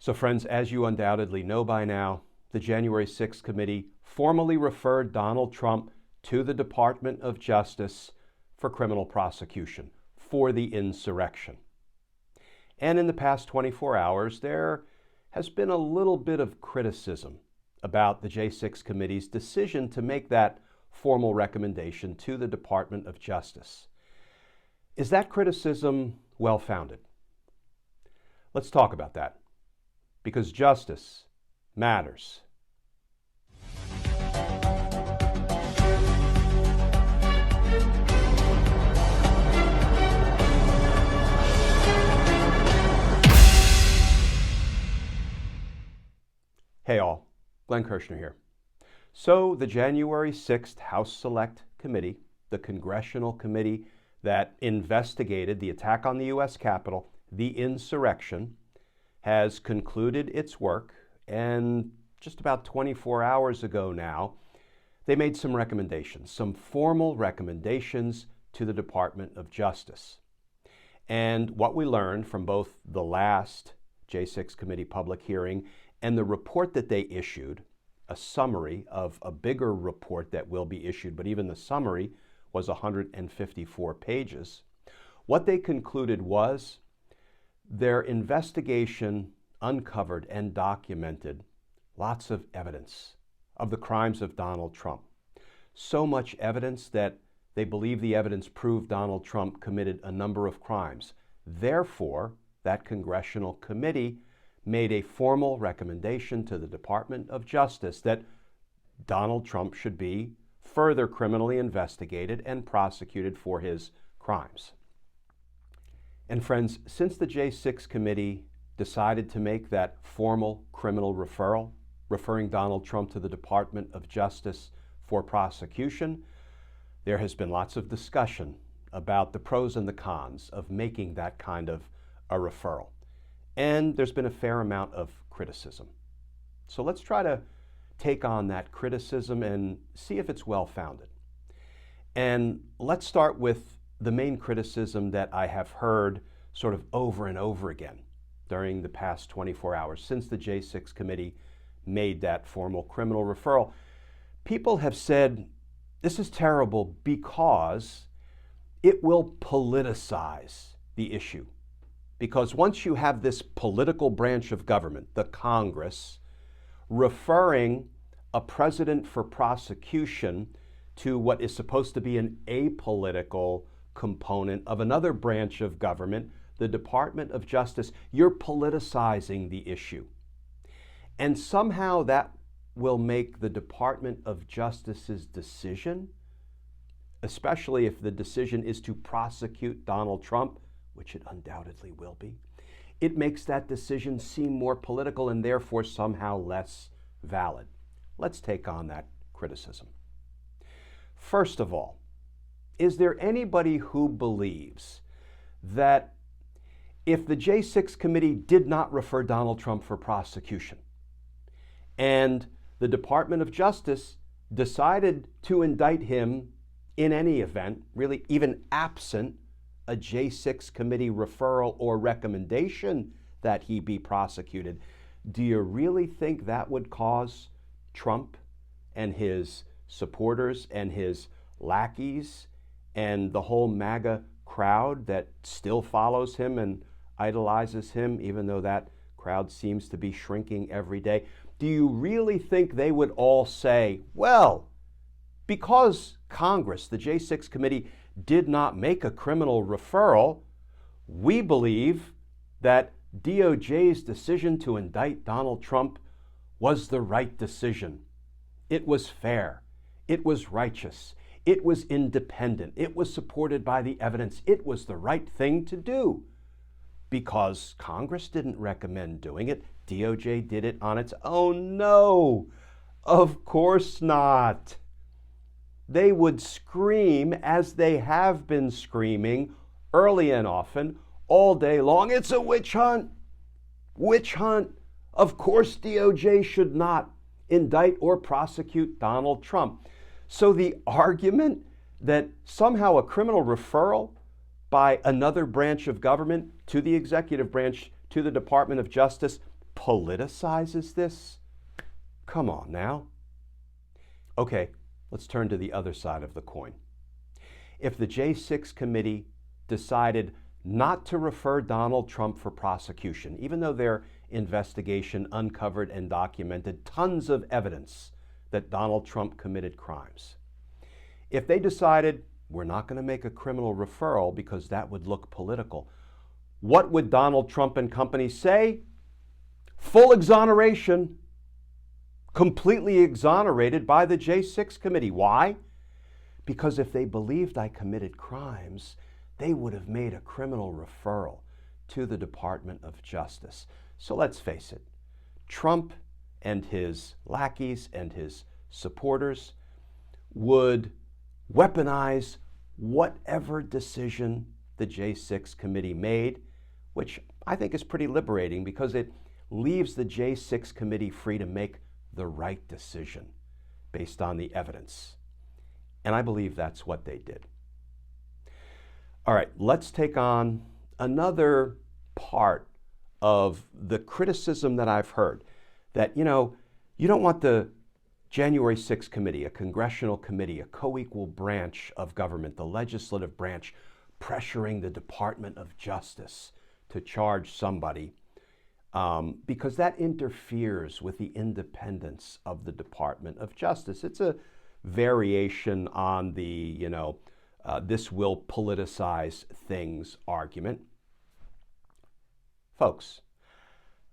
So friends, as you undoubtedly know by now, the January 6th committee formally referred Donald Trump to the Department of Justice for criminal prosecution for the insurrection. And in the past 24 hours, there has been a little bit of criticism about the J6 committee's decision to make that formal recommendation to the Department of Justice. Is that criticism well-founded? Let's talk about that, because justice matters. Hey all, Glenn Kirshner here. So the January 6th House Select Committee, the congressional committee that investigated the attack on the U.S. Capitol, the insurrection, has concluded its work, and just about 24 hours ago now, they made some recommendations, some formal recommendations to the Department of Justice. And what we learned from both the last J6 committee public hearing and the report that they issued, a summary of a bigger report that will be issued, but even the summary was 154 pages. What they concluded was their investigation uncovered and documented lots of evidence of the crimes of Donald Trump. So much evidence that they believe the evidence proved Donald Trump committed a number of crimes. Therefore, that congressional committee made a formal recommendation to the Department of Justice that Donald Trump should be further criminally investigated and prosecuted for his crimes. And friends, since the J6 committee decided to make that formal criminal referral, referring Donald Trump to the Department of Justice for prosecution, there has been lots of discussion about the pros and the cons of making that kind of a referral. And there's been a fair amount of criticism. So let's try to take on that criticism and see if it's well-founded. And let's start with the main criticism that I have heard sort of over and over again during the past 24 hours since the J6 committee made that formal criminal referral. People have said, this is terrible because it will politicize the issue. Because once you have this political branch of government, the Congress, referring a president for prosecution to what is supposed to be an apolitical component of another branch of government, the Department of Justice, you're politicizing the issue. And somehow that will make the Department of Justice's decision, especially if the decision is to prosecute Donald Trump, which it undoubtedly will be, it makes that decision seem more political and therefore somehow less valid. Let's take on that criticism. First of all, is there anybody who believes that if the J6 committee did not refer Donald Trump for prosecution and the Department of Justice decided to indict him in any event, really even absent a J6 committee referral or recommendation that he be prosecuted, do you really think that would cause Trump and his supporters and his lackeys and the whole MAGA crowd that still follows him and idolizes him, even though that crowd seems to be shrinking every day, do you really think they would all say, well, because Congress, the J6 committee, did not make a criminal referral, we believe that DOJ's decision to indict Donald Trump was the right decision. It was fair. It was righteous. It was independent. It was supported by the evidence. It was the right thing to do. Because Congress didn't recommend doing it. DOJ did it on its own. No, of course not. They would scream, as they have been screaming early and often, all day long, it's a witch hunt. Witch hunt. Of course DOJ should not indict or prosecute Donald Trump. So the argument that somehow a criminal referral by another branch of government to the executive branch, to the Department of Justice, politicizes this? Come on now. Okay, let's turn to the other side of the coin. If the J6 committee decided not to refer Donald Trump for prosecution, even though their investigation uncovered and documented tons of evidence that Donald Trump committed crimes, if they decided we're not going to make a criminal referral because that would look political, what would Donald Trump and company say? Full exoneration. Completely exonerated by the J6 committee. Why? Because if they believed I committed crimes, they would have made a criminal referral to the Department of Justice. So let's face it, Trump and his lackeys and his supporters would weaponize whatever decision the J6 committee made, which I think is pretty liberating because it leaves the J6 committee free to make the right decision based on the evidence. And I believe that's what they did. All right, let's take on another part of the criticism that I've heard that, you don't want the January 6th committee, a congressional committee, a co-equal branch of government, the legislative branch, pressuring the Department of Justice to charge somebody because that interferes with the independence of the Department of Justice. It's a variation on the, this will politicize things argument. Folks,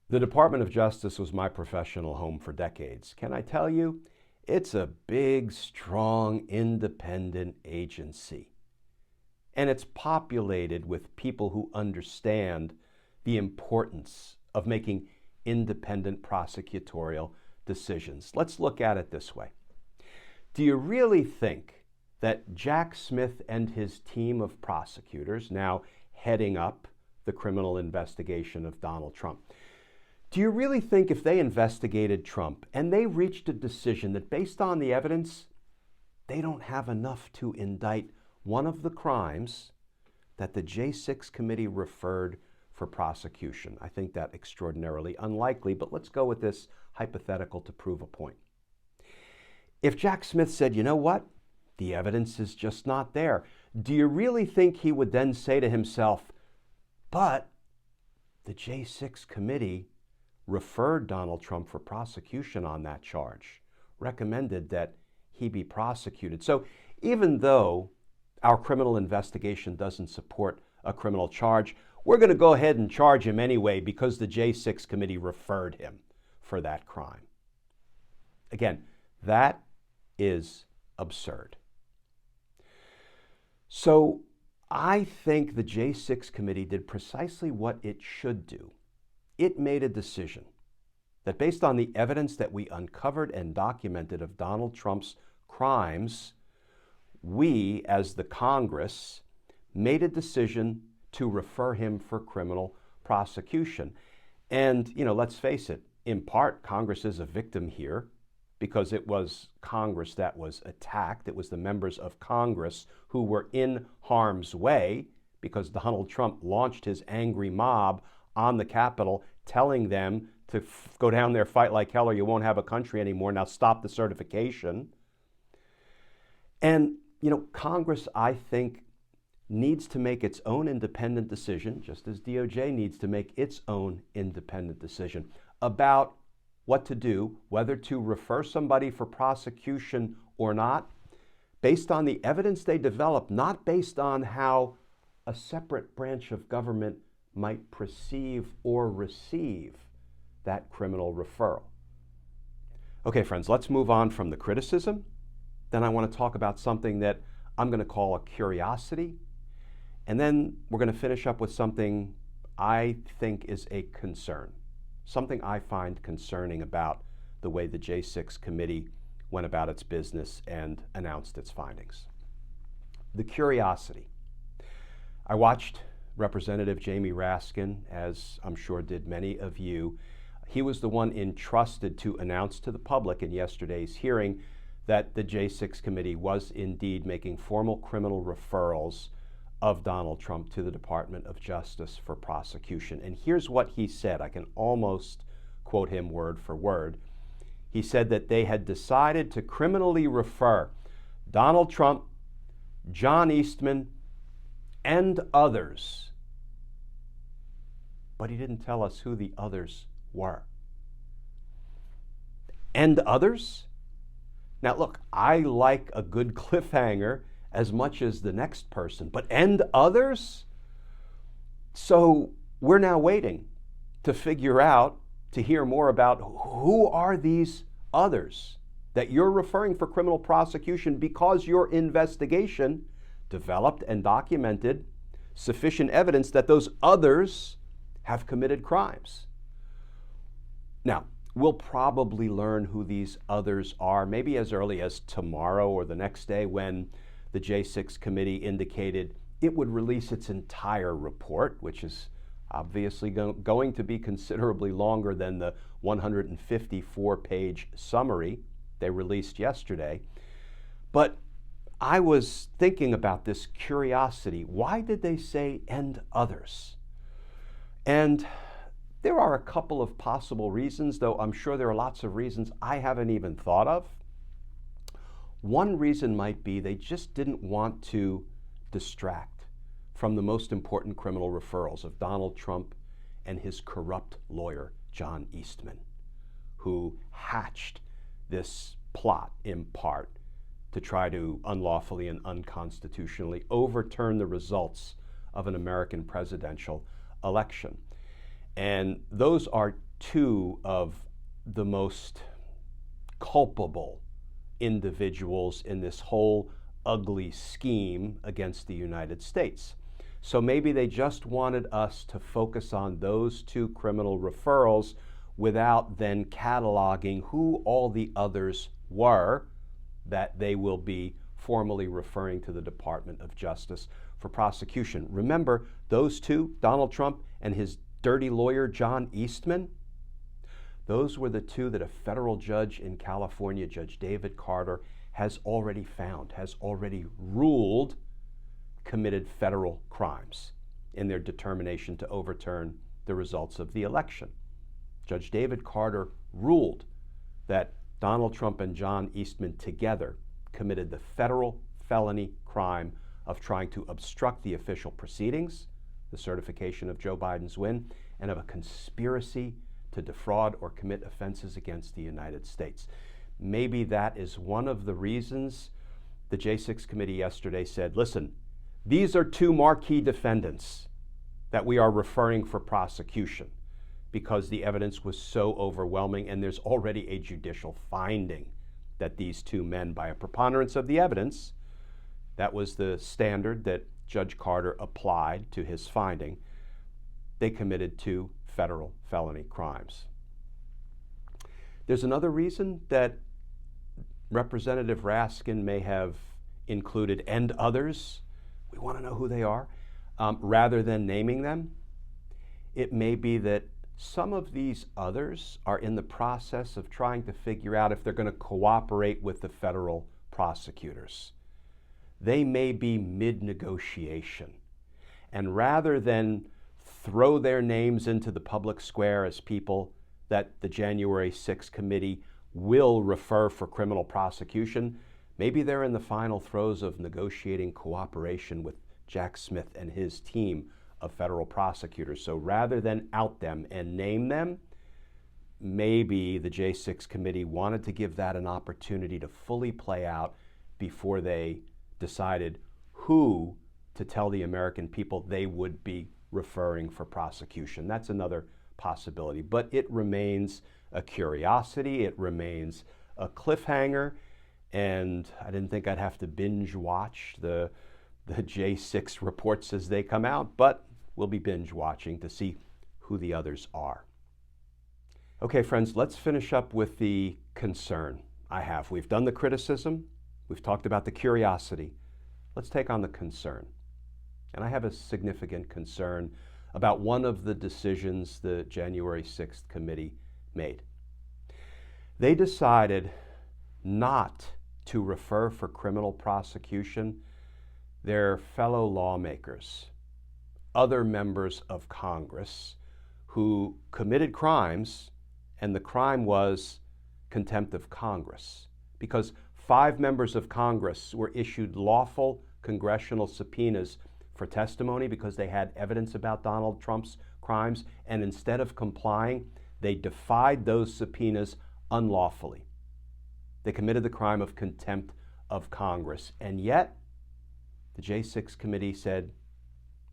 the Department of Justice was my professional home for decades. Can I tell you, it's a big, strong, independent agency. And it's populated with people who understand the importance of making independent prosecutorial decisions. Let's look at it this way. Do you really think that Jack Smith and his team of prosecutors, now heading up the criminal investigation of Donald Trump, do you really think if they investigated Trump and they reached a decision that based on the evidence, they don't have enough to indict one of the crimes that the J6 committee referred for prosecution? I think that extraordinarily unlikely, but let's go with this hypothetical to prove a point. If Jack Smith said, you know what, the evidence is just not there, do you really think he would then say to himself, but the J6 committee referred Donald Trump for prosecution on that charge, recommended that he be prosecuted. So even though our criminal investigation doesn't support a criminal charge, we're going to go ahead and charge him anyway because the J6 committee referred him for that crime. Again, that is absurd. So I think the J6 committee did precisely what it should do. It made a decision that based on the evidence that we uncovered and documented of Donald Trump's crimes, we, as the Congress, made a decision to refer him for criminal prosecution. And, let's face it, in part, Congress is a victim here because it was Congress that was attacked. It was the members of Congress who were in harm's way because Donald Trump launched his angry mob on the Capitol, telling them to go down there, fight like hell, or you won't have a country anymore. Now stop the certification. And, Congress, I think, needs to make its own independent decision, just as DOJ needs to make its own independent decision about what to do, whether to refer somebody for prosecution or not, based on the evidence they develop, not based on how a separate branch of government might perceive or receive that criminal referral. Okay, friends, let's move on from the criticism. Then I want to talk about something that I'm going to call a curiosity. And then we're going to finish up with something I think is a concern, something I find concerning about the way the J6 committee went about its business and announced its findings. The curiosity. I watched Representative Jamie Raskin, as I'm sure did many of you. He was the one entrusted to announce to the public in yesterday's hearing that the J6 committee was indeed making formal criminal referrals of Donald Trump to the Department of Justice for prosecution. And here's what he said. I can almost quote him word for word. He said that they had decided to criminally refer Donald Trump, John Eastman, and others. But he didn't tell us who the others were. And others? Now look, I like a good cliffhanger as much as the next person, but and others? So we're now waiting to figure out, to hear more about who are these others that you're referring for criminal prosecution because your investigation developed and documented sufficient evidence that those others have committed crimes. Now, we'll probably learn who these others are maybe as early as tomorrow or the next day, when the J6 committee indicated it would release its entire report, which is obviously going to be considerably longer than the 154-page summary they released yesterday. But I was thinking about this curiosity. Why did they say "and others"? And there are a couple of possible reasons, though I'm sure there are lots of reasons I haven't even thought of. One reason might be they just didn't want to distract from the most important criminal referrals of Donald Trump and his corrupt lawyer, John Eastman, who hatched this plot in part to try to unlawfully and unconstitutionally overturn the results of an American presidential election. And those are two of the most culpable individuals in this whole ugly scheme against the United States. So maybe they just wanted us to focus on those two criminal referrals without then cataloging who all the others were that they will be formally referring to the Department of Justice for prosecution. Remember, those two, Donald Trump and his dirty lawyer, John Eastman, those were the two that a federal judge in California, Judge David Carter, has already found, has already ruled committed federal crimes in their determination to overturn the results of the election. Judge David Carter ruled that Donald Trump and John Eastman together committed the federal felony crime of trying to obstruct the official proceedings, the certification of Joe Biden's win, and of a conspiracy to defraud or commit offenses against the United States. Maybe that is one of the reasons the J6 committee yesterday said, listen, these are two marquee defendants that we are referring for prosecution because the evidence was so overwhelming, and there's already a judicial finding that these two men, by a preponderance of the evidence, that was the standard that Judge Carter applied to his finding, they committed two federal felony crimes. There's another reason that Representative Raskin may have included "and others." We want to know who they are, rather than naming them. It may be that some of these others are in the process of trying to figure out if they're going to cooperate with the federal prosecutors. They may be mid-negotiation. And rather than throw their names into the public square as people that the January 6th committee will refer for criminal prosecution, maybe they're in the final throes of negotiating cooperation with Jack Smith and his team of federal prosecutors. So rather than out them and name them, maybe the J6 committee wanted to give that an opportunity to fully play out before they decided who to tell the American people they would be referring for prosecution. That's another possibility, but it remains a curiosity. It remains a cliffhanger, and I didn't think I'd have to binge watch the J6 reports as they come out, but we'll be binge watching to see who the others are. Okay, friends, let's finish up with the concern I have. We've done the criticism. We've talked about the curiosity. Let's take on the concern. And I have a significant concern about one of the decisions the January 6th committee made. They decided not to refer for criminal prosecution their fellow lawmakers, other members of Congress who committed crimes And the crime was contempt of Congress, because 5 members of Congress were issued lawful congressional subpoenas for testimony because they had evidence about Donald Trump's crimes, and instead of complying, they defied those subpoenas unlawfully. They committed the crime of contempt of Congress, and yet the J6 committee said,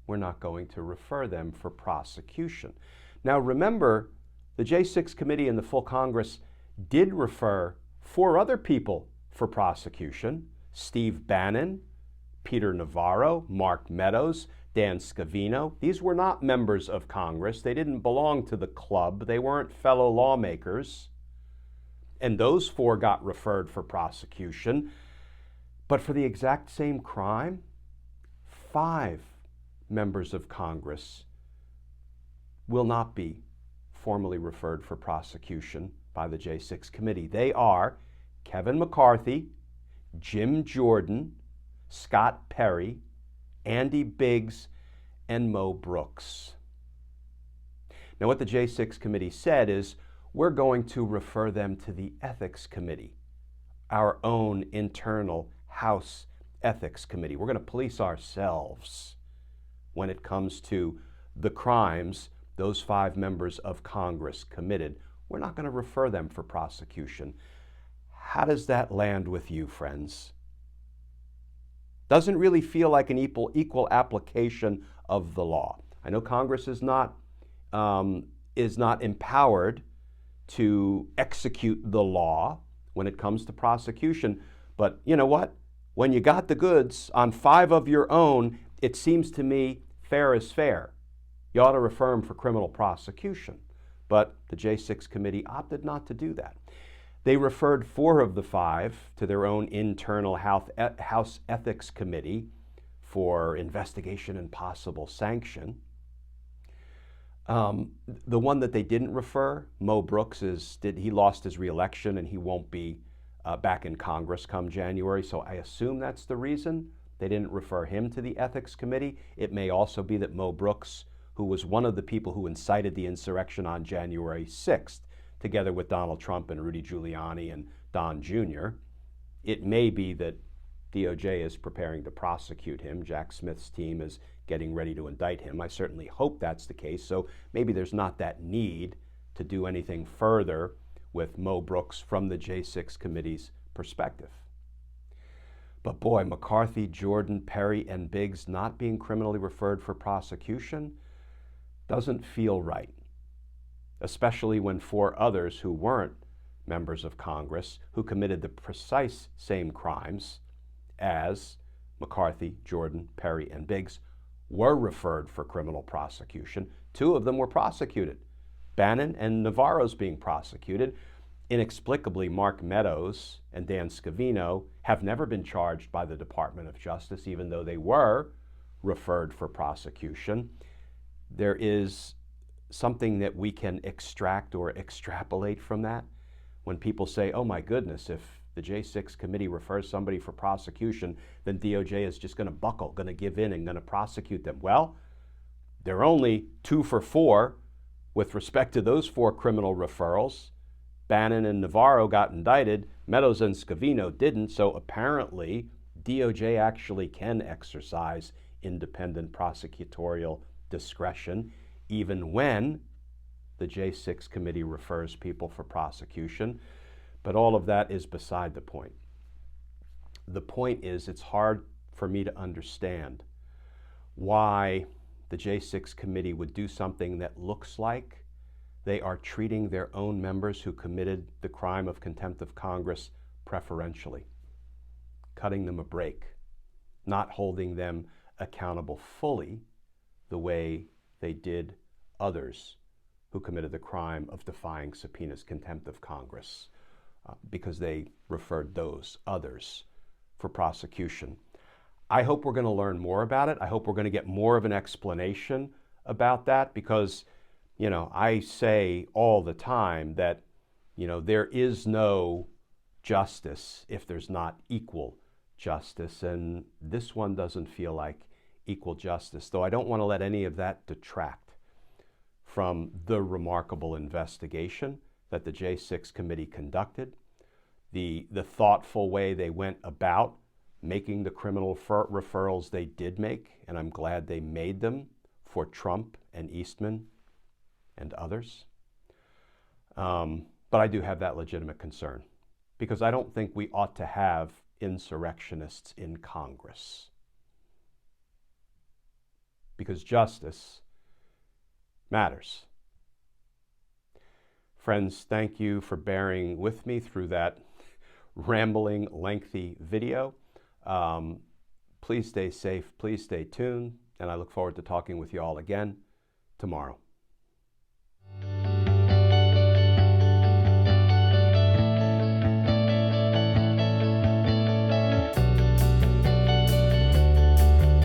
we're not going to refer them for prosecution. Now remember, the J6 committee and the full Congress did refer 4 other people for prosecution: Steve Bannon, Peter Navarro, Mark Meadows, Dan Scavino. These were not members of Congress. They didn't belong to the club. They weren't fellow lawmakers. And those 4 got referred for prosecution. But for the exact same crime, 5 members of Congress will not be formally referred for prosecution by the J6 committee. They are Kevin McCarthy, Jim Jordan, Scott Perry, Andy Biggs, and Mo Brooks. Now, what the J6 committee said is, we're going to refer them to the Ethics Committee, our own internal House Ethics Committee. We're going to police ourselves when it comes to the crimes those 5 members of Congress committed. We're not going to refer them for prosecution. How does that land with you, friends? Doesn't really feel like an equal application of the law. I know Congress is not empowered to execute the law when it comes to prosecution, but you know what? When you got the goods on 5 of your own, it seems to me fair is fair. You ought to refer them for criminal prosecution. But the J6 committee opted not to do that. They referred 4 of the 5 to their own internal House Ethics Committee for investigation and possible sanction. The one that they didn't refer, Mo Brooks, he lost his re-election and he won't be back in Congress come January, so I assume that's the reason they didn't refer him to the Ethics Committee. It may also be that Mo Brooks, who was one of the people who incited the insurrection on January 6th, together with Donald Trump and Rudy Giuliani and Don Jr., it may be that DOJ is preparing to prosecute him. Jack Smith's team is getting ready to indict him. I certainly hope that's the case, so maybe there's not that need to do anything further with Mo Brooks from the J6 committee's perspective. But boy, McCarthy, Jordan, Perry, and Biggs not being criminally referred for prosecution doesn't feel right, especially when 4 others who weren't members of Congress, who committed the precise same crimes as McCarthy, Jordan, Perry, and Biggs, were referred for criminal prosecution. 2 of them were prosecuted. Bannon and Navarro's being prosecuted. Inexplicably, Mark Meadows and Dan Scavino have never been charged by the Department of Justice, even though they were referred for prosecution. There is something that we can extract or extrapolate from that. When people say, oh my goodness, if the J6 committee refers somebody for prosecution, then DOJ is just going to buckle, going to give in, and going to prosecute them. Well, they're only 2 for 4 with respect to those 4 criminal referrals. Bannon and Navarro got indicted, Meadows and Scavino didn't, so apparently DOJ actually can exercise independent prosecutorial discretion even when the J6 committee refers people for prosecution. But all of that is beside the point. The point is, it's hard for me to understand why the J6 committee would do something that looks like they are treating their own members who committed the crime of contempt of Congress preferentially, cutting them a break, not holding them accountable fully the way they did others who committed the crime of defying subpoenas, contempt of Congress, because they referred those others for prosecution. I hope we're going to learn more about it. I hope we're going to get more of an explanation about that, because, you know, I say all the time that, you know, there is no justice if there's not equal justice, and this one doesn't feel like equal justice, though I don't want to let any of that detract from the remarkable investigation that the J6 committee conducted, the thoughtful way they went about making the criminal referrals they did make, and I'm glad they made them for Trump and Eastman and others. But I do have that legitimate concern, because I don't think we ought to have insurrectionists in Congress. Because justice matters. Friends, thank you for bearing with me through that rambling, lengthy video. Please stay safe, please stay tuned, and I look forward to talking with you all again tomorrow.